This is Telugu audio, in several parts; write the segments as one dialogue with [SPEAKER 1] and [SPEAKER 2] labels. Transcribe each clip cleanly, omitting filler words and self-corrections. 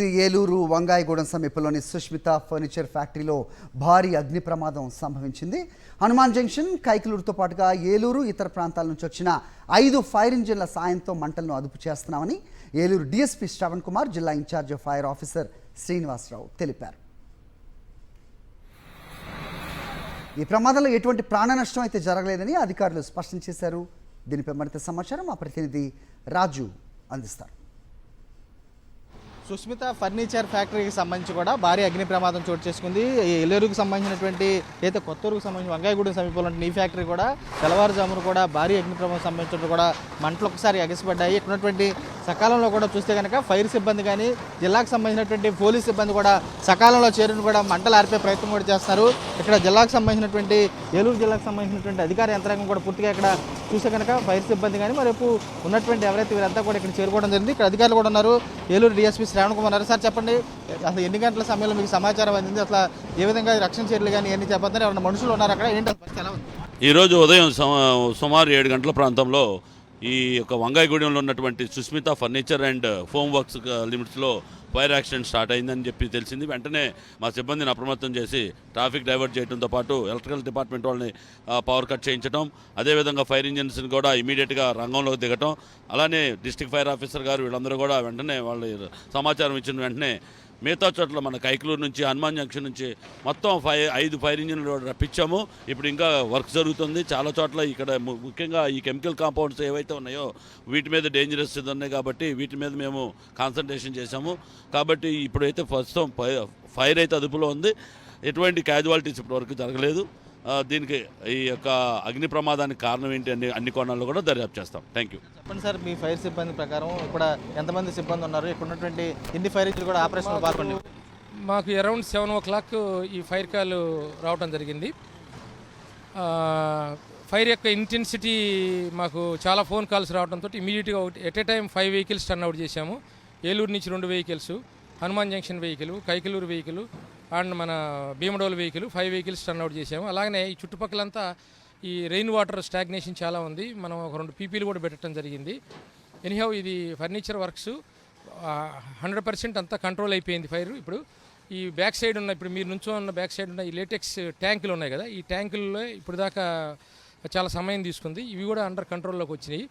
[SPEAKER 1] ఏలూరు వంగాయగూడెం సమీపంలోని సుష్మిత ఫర్నిచర్ ఫ్యాక్టరీలో భారీ అగ్ని ప్రమాదం సంభవించింది. హనుమాన్ జంక్షన్, కైకలూరుతో పాటుగా ఏలూరు ఇతర ప్రాంతాల నుంచి వచ్చిన 5 ఫైర్ ఇంజిన్ల సాయంతో మంటలను అదుపు చేస్తున్నామని ఏలూరు డీఎస్పీ శ్రవణ్ కుమార్, జిల్లా ఇన్ఛార్జ్ ఫైర్ ఆఫీసర్ శ్రీనివాసరావు తెలిపారు. ఈ ప్రమాదంలో ఎటువంటి ప్రాణ నష్టం అయితే జరగలేదని అధికారులు స్పష్టం చేశారు. దీనిపై మరింత సమాచారం మా ప్రతినిధి రాజు అందిస్తారు.
[SPEAKER 2] సుష్మిత ఫర్నిచర్ ఫ్యాక్టరీకి సంబంధించి కూడా భారీ అగ్ని ప్రమాదం చోటు చేసుకుంది. ఏలూరుకు సంబంధించినటువంటి అయితే కొత్తూరుకు సంబంధించిన వంగాయగూడెం సమీపంలో ఈ ఫ్యాక్టరీ కూడా తెల్లవారుజామును కూడా భారీ అగ్ని ప్రమాదం సంబంధించినట్టు కూడా మంటలు ఒకసారి ఎగసిపడ్డాయి. ఇక్కడ ఉన్నటువంటి సకాలంలో కూడా చూస్తే కనుక ఫైర్ సిబ్బంది కానీ జిల్లాకు సంబంధించినటువంటి పోలీస్ సిబ్బంది కూడా సకాలంలో చేరుని కూడా మంటలు ఆర్పే ప్రయత్నం కూడా చేస్తున్నారు. ఇక్కడ జిల్లాకు సంబంధించినటువంటి ఏలూరు జిల్లాకు సంబంధించినటువంటి అధికార యంత్రాంగం కూడా పూర్తిగా ఇక్కడ చూస్తే కనుక ఫైర్ సిబ్బంది కానీ మరేపు ఉన్నటువంటి ఎవరైతే వీరంతా కూడా ఇక్కడ చేరుకోవడం జరిగింది. ఇక్కడ అధికారులు కూడా ఉన్నారు. ఏలూరు డీఎస్పీ శ్రవణ్ కుమార్. సార్ చెప్పండి, అసలు ఎన్ని గంటల సమయంలో మీకు సమాచారం అందింది? అసలు ఏ విధంగా రక్షణ చర్యలు కానీ ఎన్ని చెప్పండి, ఎవరైనా మనుషులు ఉన్నారు అక్కడ? ఏంటి ఎలా ఉంది?
[SPEAKER 3] ఈరోజు ఉదయం సుమారు 7 గంటల ప్రాంతంలో ఈ యొక్క వంగాయగూడెంలో ఉన్నటువంటి Sushmita furniture and foam works లిమిట్స్లో ఫైర్ యాక్సిడెంట్ స్టార్ట్ అయిందని చెప్పి తెలిసింది. వెంటనే మా సిబ్బందిని అప్రమత్తం చేసి ట్రాఫిక్ డైవర్ట్ చేయడంతో పాటు ఎలక్ట్రికల్ డిపార్ట్మెంట్ వాళ్ళని పవర్ కట్ చేయించడం, అదేవిధంగా ఫైర్ ఇంజిన్స్ని కూడా ఇమీడియట్గా రంగంలోకి దిగటం, అలానే డిస్ట్రిక్ట్ ఫైర్ ఆఫీసర్ గారు వీళ్ళందరూ కూడా వెంటనే వాళ్ళు సమాచారం ఇచ్చిన వెంటనే మిగతా చోట్ల మన కైకలూరు నుంచి, హనుమాన్ జంక్షన్ నుంచి మొత్తం 5 ఫైర్ ఇంజిన్లు రప్పించాము. ఇప్పుడు ఇంకా వర్క్ జరుగుతుంది. చాలా చోట్ల ఇక్కడ ముఖ్యంగా ఈ కెమికల్ కాంపౌండ్స్ ఏవైతే ఉన్నాయో వీటి మీద డేంజరస్ ఉన్నాయి కాబట్టి వీటి మీద మేము కాన్సన్ట్రేషన్ చేశాము. కాబట్టి ఇప్పుడైతే ప్రస్తుతం ఫైర్ అయితే అదుపులో ఉంది. ఎటువంటి క్యాజువాలిటీస్ ఇప్పటివరకు జరగలేదు. దీనికి ఈ యొక్క అగ్ని ప్రమాదానికి కారణం ఏంటి అన్ని కోణాల్లో కూడా దర్యాప్తు చేస్తాం. Thank you.
[SPEAKER 2] చెప్పండి సార్, మీ ఫైర్ సిబ్బంది ప్రకారం ఇక్కడ ఎంతమంది సిబ్బంది ఉన్నారు? ఇక్కడ ఉన్నటువంటి ఎన్ని ఫైర్ ఇంజిన్లు కూడా ఆపరేషన్లో పాల్గొన్నారు?
[SPEAKER 4] మాకు అరౌండ్ 7 o'clock ఈ ఫైర్ కాల్ రావడం జరిగింది. ఫైర్ యొక్క ఇంటెన్సిటీ మాకు చాలా ఫోన్ కాల్స్ రావడంతో ఇమీడియట్గా at a time 5 vehicles turn out చేశాము. ఏలూరు నుంచి 2 vehicles, Hanuman junction vehicle, Kaikaluru vehicle and మన Bhimadolu vehicle 5 vehicles turn out చేసాము. అలాగనే ఈ చుట్టుపక్కలంతా ఈ రెయిన్ వాటర్ స్టాగ్నేషన్ చాలా ఉంది. మనం ఒక 2 పీపీలు కూడా పెట్టడం జరిగింది. ఎనీహౌ ఇది ఫర్నిచర్ వర్క్స్ 100% అంతా కంట్రోల్ అయిపోయింది ఫైర్. ఇప్పుడు ఈ బ్యాక్ సైడ్ ఉన్న, ఇప్పుడు మీరు నుంచో ఉన్న బ్యాక్ సైడ్ ఉన్న ఈ లేటెక్స్ ట్యాంకులు ఉన్నాయి కదా, ఈ ట్యాంకుల్లో ఇప్పుడు దాకా చాలా సమయం తీసుకుంది. ఇవి కూడా అండర్ కంట్రోల్లోకి వచ్చినాయి.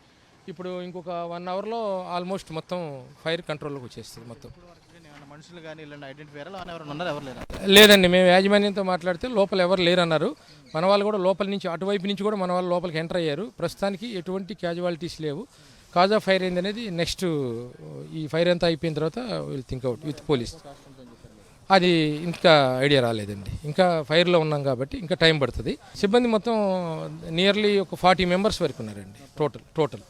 [SPEAKER 4] ఇప్పుడు ఇంకొక 1 hourలో ఆల్మోస్ట్ మొత్తం ఫైర్ కంట్రోల్లోకి వచ్చేస్తుంది మొత్తం.
[SPEAKER 2] మనుషులు కానీ ఇలాంటి ఐడెంటిఫై ఎవరు ఉన్నారు? ఎవరు లేరు?
[SPEAKER 4] లేదండి, మేము యాజమాన్యంతో మాట్లాడితే లోపల ఎవరు లేరన్నారు. మన వాళ్ళు కూడా లోపల నుంచి, అటువైపు నుంచి కూడా మన వాళ్ళు లోపలికి ఎంటర్ అయ్యారు. ప్రస్తుతానికి ఎటువంటి క్యాజువాలిటీస్ లేవు. కాజ్ ఆఫ్ ఫైర్ ఏంది అనేది నెక్స్ట్ ఈ ఫైర్ అంతా అయిపోయిన తర్వాత will think out with police. అది ఇంకా ఐడియా రాలేదండి. ఇంకా ఫైర్లో ఉన్నాం కాబట్టి ఇంకా టైం పడుతుంది. సిబ్బంది మొత్తం నియర్లీ ఒక 40 members వరకు ఉన్నారండి టోటల్.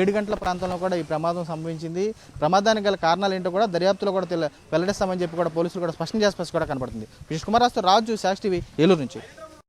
[SPEAKER 2] 7 గంటల ప్రాంతంలో కూడా ఈ ప్రమాదం సంభవించింది. ప్రమాదానికి గల కారణాలు ఏంటో కూడా దర్యాప్తులో కూడా వెల్లడిస్తామని చెప్పి కూడా పోలీసులు కూడా స్పష్టం చేసి కూడా కనబడుతుంది. కృష్ణ కుమార్ రాజు, సాక్షి టీవీ, ఏలూరు నుంచి.